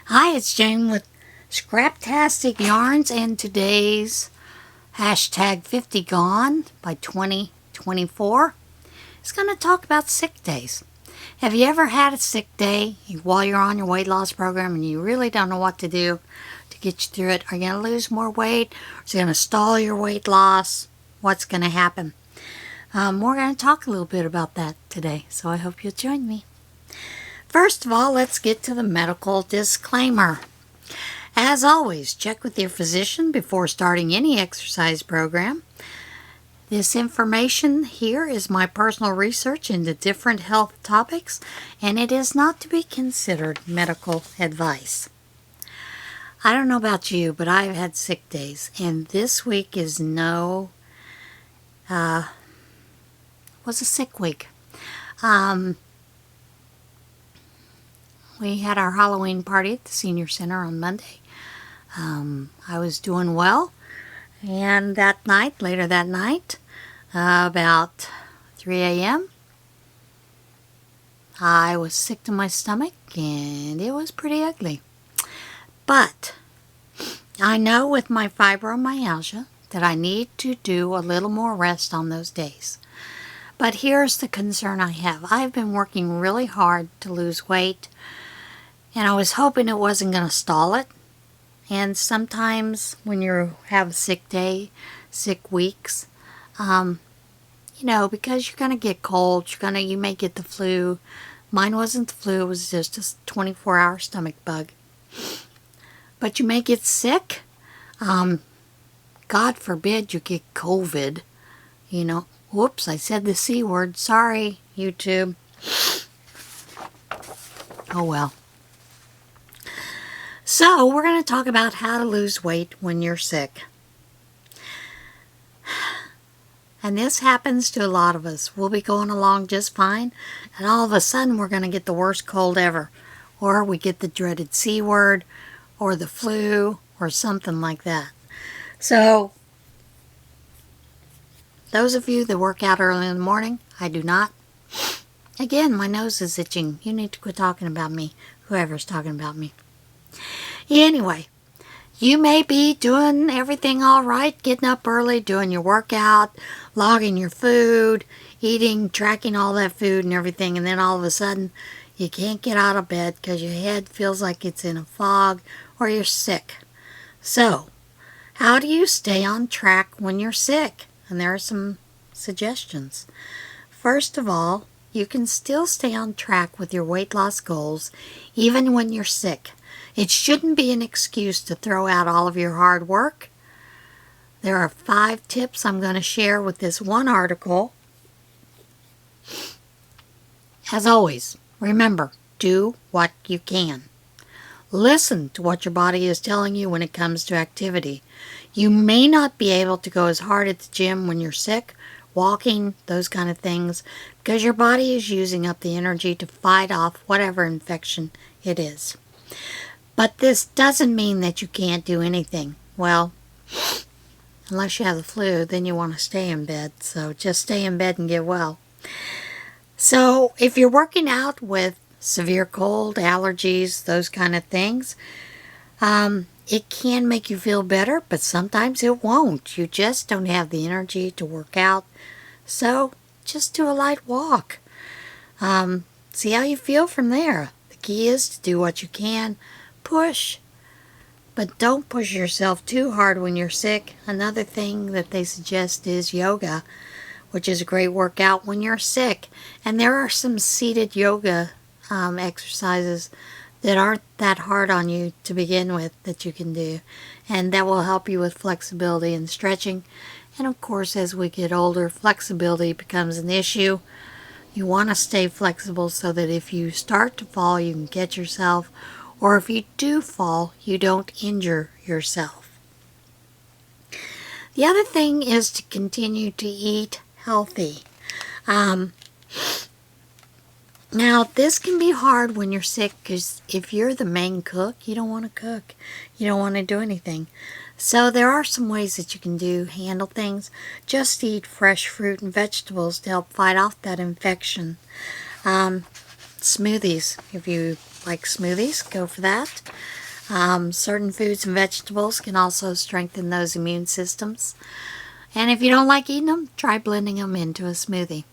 Hi, it's Jane with Scraptastic and today's hashtag 50 Gone by 2024 is going to talk about sick days. Have you ever had a sick day while you're on your weight loss program and you really don't know what to do to get you through it? Are you going to lose more weight? Or is it going to stall your weight loss? What's going to happen? We're going to talk a little bit about that today, so I hope you'll join me. First of all, let's get to the medical disclaimer. As always, check with your physician before starting any exercise program. This information here is my personal research into different health topics, and it is not to be considered medical advice. I don't know about you, but I've had sick days, and this week is was a sick week. We had our Halloween party at the senior center on Monday. I was doing well, and later that night, about 3 a.m., I was sick to my stomach, and it was pretty ugly. But I know with my fibromyalgia that I need to do a little more rest on those days. But here's the concern I have. I've been working really hard to lose weight, and I was hoping it wasn't going to stall it. And sometimes when you have a sick day, sick weeks, because you're going to get cold, you may get the flu. Mine wasn't the flu, it was just a 24-hour stomach bug. But you may get sick. God forbid you get COVID. Whoops, I said the C word. Sorry, YouTube. Oh well. So, we're going to talk about how to lose weight when you're sick. And this happens to a lot of us. We'll be going along just fine, and all of a sudden we're going to get the worst cold ever. Or we get the dreaded C word, or the flu, or something like that. So, those of you that work out early in the morning, I do not. Again, my nose is itching. You need to quit talking about me, whoever's talking about me. Anyway, you may be doing everything all right, getting up early, doing your workout, logging your food, eating, tracking all that food and everything, and then all of a sudden you can't get out of bed because your head feels like it's in a fog or you're sick. So, how do you stay on track when you're sick? And there are some suggestions. First of all, you can still stay on track with your weight loss goals even when you're sick. It shouldn't be an excuse to throw out all of your hard work. There are 5 tips I'm going to share with this one article. As always, remember, do what you can. Listen to what your body is telling you when it comes to activity. You may not be able to go as hard at the gym when you're sick, walking, those kind of things, because your body is using up the energy to fight off whatever infection it is. But this doesn't mean that you can't do anything. Well, unless you have the flu, then you want to stay in bed. So just stay in bed and get well. So if you're working out with severe cold, allergies, those kind of things, it can make you feel better, but sometimes it won't. You just don't have the energy to work out. So just do a light walk. See how you feel from there. The key is to do what you can. Push, but don't push yourself too hard when you're sick. Another thing that they suggest is yoga, which is a great workout when you're sick. And there are some seated yoga exercises that aren't that hard on you to begin with that you can do, and that will help you with flexibility and stretching. And of course, as we get older, flexibility becomes an issue. You want to stay flexible so that if you start to fall, you can catch yourself. Or if you do fall, you don't injure yourself. The other thing is to continue to eat healthy. Now, this can be hard when you're sick because if you're the main cook, you don't want to cook. You don't want to do anything. So there are some ways that you can handle things. Just eat fresh fruit and vegetables to help fight off that infection. Smoothies, if you like smoothies, go for that. Certain foods and vegetables can also strengthen those immune systems. And if you don't like eating them, try blending them into a smoothie.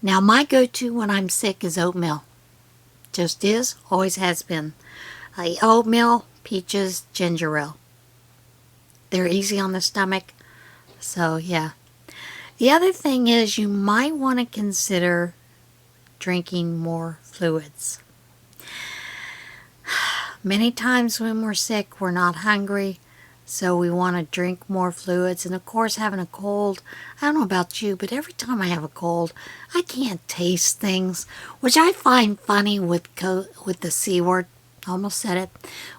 Now, my go-to when I'm sick is oatmeal. Just is, always has been. Oatmeal, peaches, ginger ale. They're easy on the stomach, so yeah. The other thing is you might want to consider drinking more fluids. Many times when we're sick, we're not hungry, so we want to drink more fluids. And of course, having a cold, I don't know about you, but every time I have a cold, I can't taste things, which I find funny with the C word. I almost said it.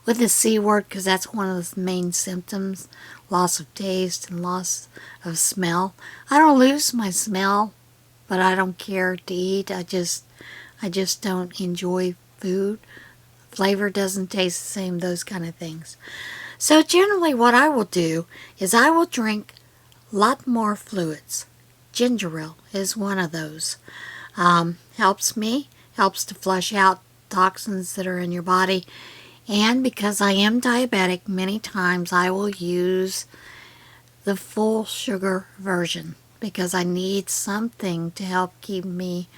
With the C word, because that's one of the main symptoms, loss of taste and loss of smell. I don't lose my smell, but I don't care to eat. I just don't enjoy food. Flavor doesn't taste the same, those kind of things. So generally what I will do is I will drink a lot more fluids. Ginger ale is one of those. Helps to flush out toxins that are in your body. And because I am diabetic, many times I will use the full sugar version because I need something to help keep me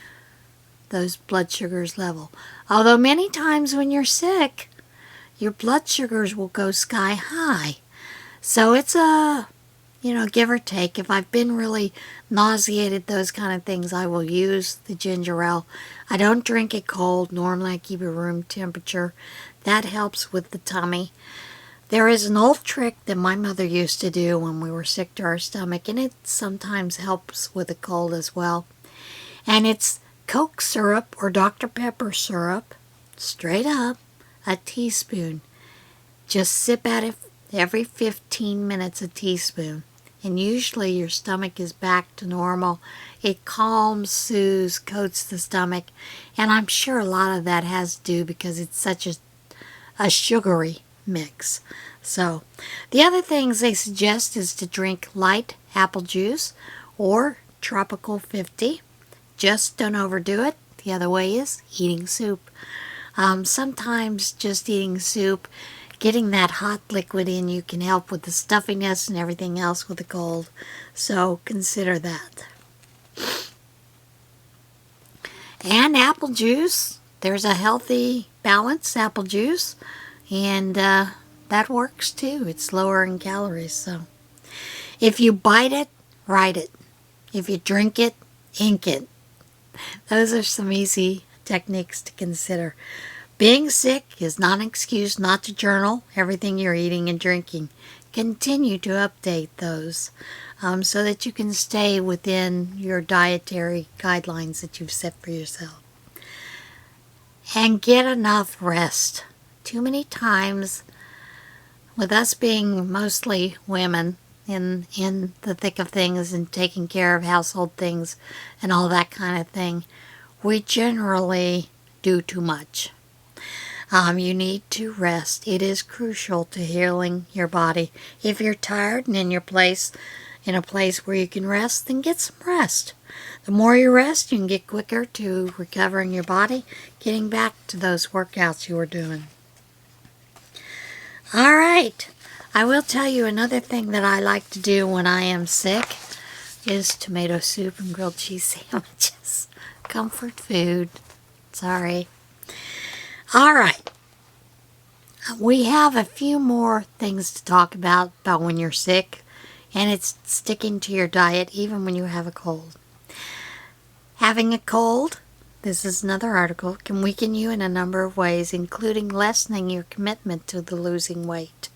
those blood sugars level. Although many times when you're sick, your blood sugars will go sky high. So it's a, give or take. If I've been really nauseated, those kind of things, I will use the ginger ale. I don't drink it cold. Normally I keep it room temperature. That helps with the tummy. There is an old trick that my mother used to do when we were sick to our stomach, and it sometimes helps with a cold as well. And it's Coke syrup or Dr. Pepper syrup, straight up, a teaspoon. Just sip at it every 15 minutes, a teaspoon. And usually your stomach is back to normal. It calms, soothes, coats the stomach. And I'm sure a lot of that has to do because it's such a sugary mix. So, the other things they suggest is to drink light apple juice or Tropical 50. Just don't overdo it. The other way is eating soup. Sometimes just eating soup, getting that hot liquid in you can help with the stuffiness and everything else with the cold. So consider that. And apple juice. There's a healthy, balanced apple juice. And that works too. It's lower in calories. So if you bite it, write it. If you drink it, ink it. Those are some easy techniques to consider. Being sick is not an excuse not to journal everything you're eating and drinking. Continue to update those so that you can stay within your dietary guidelines that you've set for yourself. And get enough rest. Too many times, with us being mostly women, in the thick of things and taking care of household things and all that kind of thing, we generally do too much. You need to rest. It is crucial to healing your body. If you're tired and in a place where you can rest, then get some rest. The more you rest, you can get quicker to recovering your body, getting back to those workouts you were doing. All right. I will tell you another thing that I like to do when I am sick is tomato soup and grilled cheese sandwiches. Comfort food. Sorry. All right. We have a few more things to talk about when you're sick, and it's sticking to your diet even when you have a cold. Having a cold, this is another article, can weaken you in a number of ways, including lessening your commitment to the losing weight.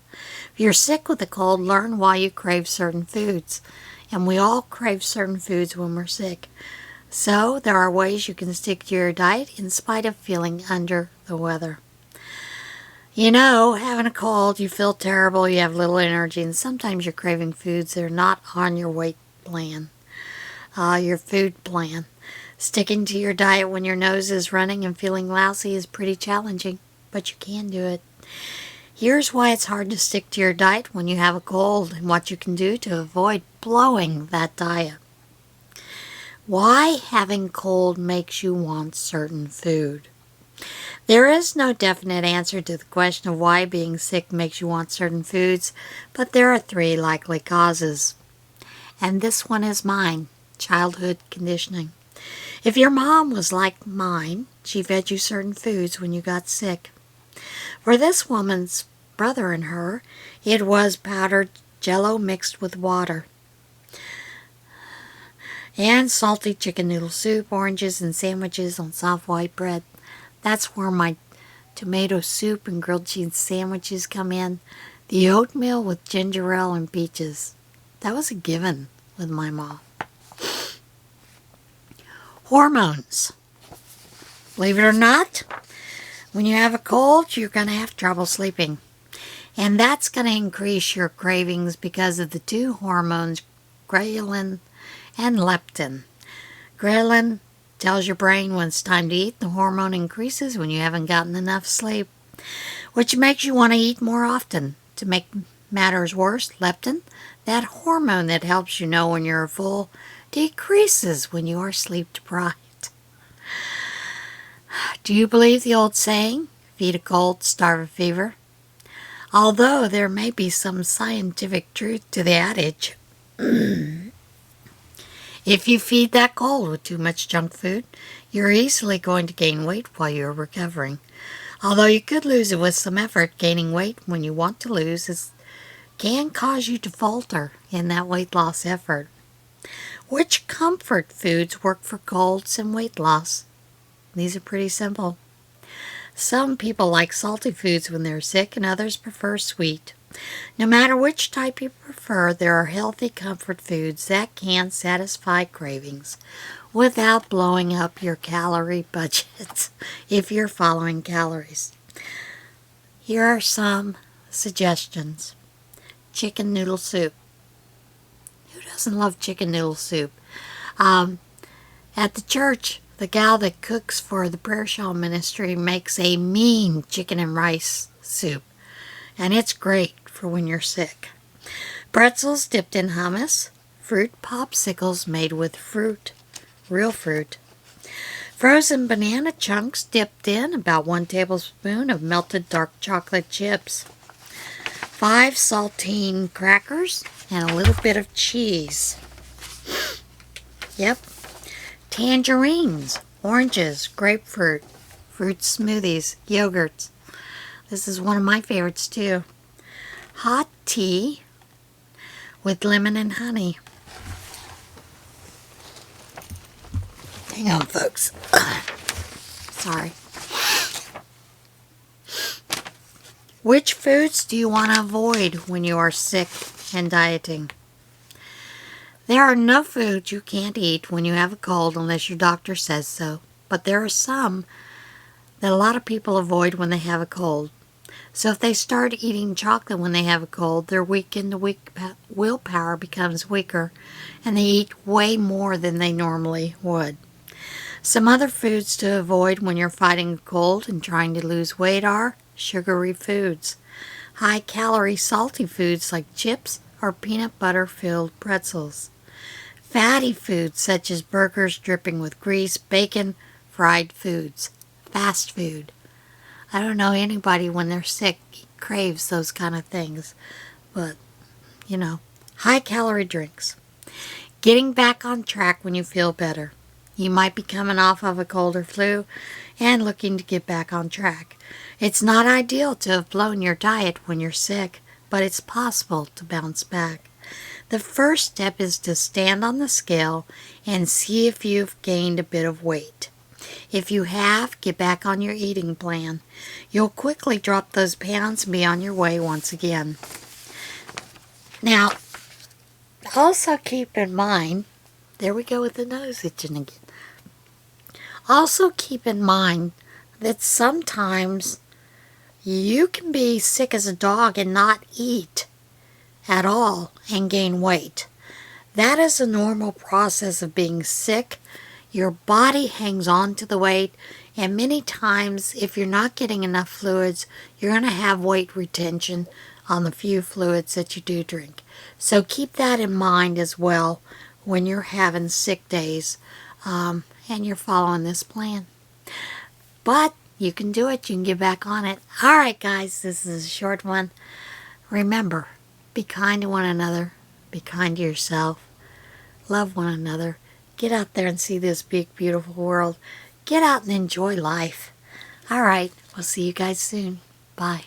If you're sick with a cold, learn why you crave certain foods. And we all crave certain foods when we're sick. So there are ways you can stick to your diet in spite of feeling under the weather. Having a cold, you feel terrible, you have little energy, and sometimes you're craving foods that are not on your weight plan, your food plan. Sticking to your diet when your nose is running and feeling lousy is pretty challenging, but you can do it. Here's why it's hard to stick to your diet when you have a cold and what you can do to avoid blowing that diet. Why having cold makes you want certain food. There is no definite answer to the question of why being sick makes you want certain foods, but there are 3 likely causes. And this one is mine: childhood conditioning. If your mom was like mine, she fed you certain foods when you got sick. For this woman's brother and her, it was powdered Jello mixed with water, and salty chicken noodle soup, oranges, and sandwiches on soft white bread. That's where my tomato soup and grilled cheese sandwiches come in. The oatmeal with ginger ale and peaches. That was a given with my mom. Hormones. Believe it or not, when you have a cold, you're going to have trouble sleeping. And that's going to increase your cravings because of the 2 hormones, ghrelin and leptin. Ghrelin tells your brain when it's time to eat. The hormone increases when you haven't gotten enough sleep, which makes you want to eat more often. To make matters worse, leptin, that hormone that helps you know when you're full, decreases when you are sleep deprived. Do you believe the old saying, feed a cold, starve a fever? Although there may be some scientific truth to the adage. If you feed that cold with too much junk food, you're easily going to gain weight while you're recovering. Although you could lose it with some effort, gaining weight when you want to lose can cause you to falter in that weight loss effort. Which comfort foods work for colds and weight loss? These are pretty simple. Some people like salty foods when they're sick, and others prefer sweet. No matter which type you prefer, there are healthy comfort foods that can satisfy cravings without blowing up your calorie budget if you're following calories. Here are some suggestions. Chicken noodle soup. Who doesn't love chicken noodle soup? At the church, the gal that cooks for the prayer shawl ministry makes a mean chicken and rice soup, and it's great for when you're sick. Pretzels dipped in hummus, fruit popsicles made with fruit, real fruit. Frozen banana chunks dipped in about 1 tablespoon of melted dark chocolate chips. 5 saltine crackers and a little bit of cheese. Yep. Tangerines, oranges, grapefruit, fruit smoothies, yogurts. This is one of my favorites too. Hot tea with lemon and honey. Hang on, folks. Sorry. Which foods do you want to avoid when you are sick and dieting? There are no foods you can't eat when you have a cold unless your doctor says so, but there are some that a lot of people avoid when they have a cold. So if they start eating chocolate when they have a cold, their willpower becomes weaker, and they eat way more than they normally would. Some other foods to avoid when you're fighting a cold and trying to lose weight are sugary foods, high-calorie salty foods like chips or peanut butter-filled pretzels, fatty foods such as burgers dripping with grease, bacon, fried foods, fast food. I don't know anybody when they're sick craves those kind of things, but, high-calorie drinks. Getting back on track when you feel better. You might be coming off of a cold or flu and looking to get back on track. It's not ideal to have blown your diet when you're sick, but it's possible to bounce back. The first step is to stand on the scale and see if you've gained a bit of weight. If you have, get back on your eating plan. You'll quickly drop those pounds and be on your way once again. Now, also keep in mind, there we go with the nose itching again. Also keep in mind that sometimes you can be sick as a dog and not eat at all and gain weight. That is a normal process of being sick. Your body hangs on to the weight, and many times if you're not getting enough fluids, you're going to have weight retention on the few fluids that you do drink. So keep that in mind as well when you're having sick days and you're following this plan. But You can do it. You can get back on it. All right, guys, this is a short one. Remember, be kind to one another. Be kind to yourself. Love one another. Get out there and see this big, beautiful world. Get out and enjoy life. All right, we'll see you guys soon. Bye.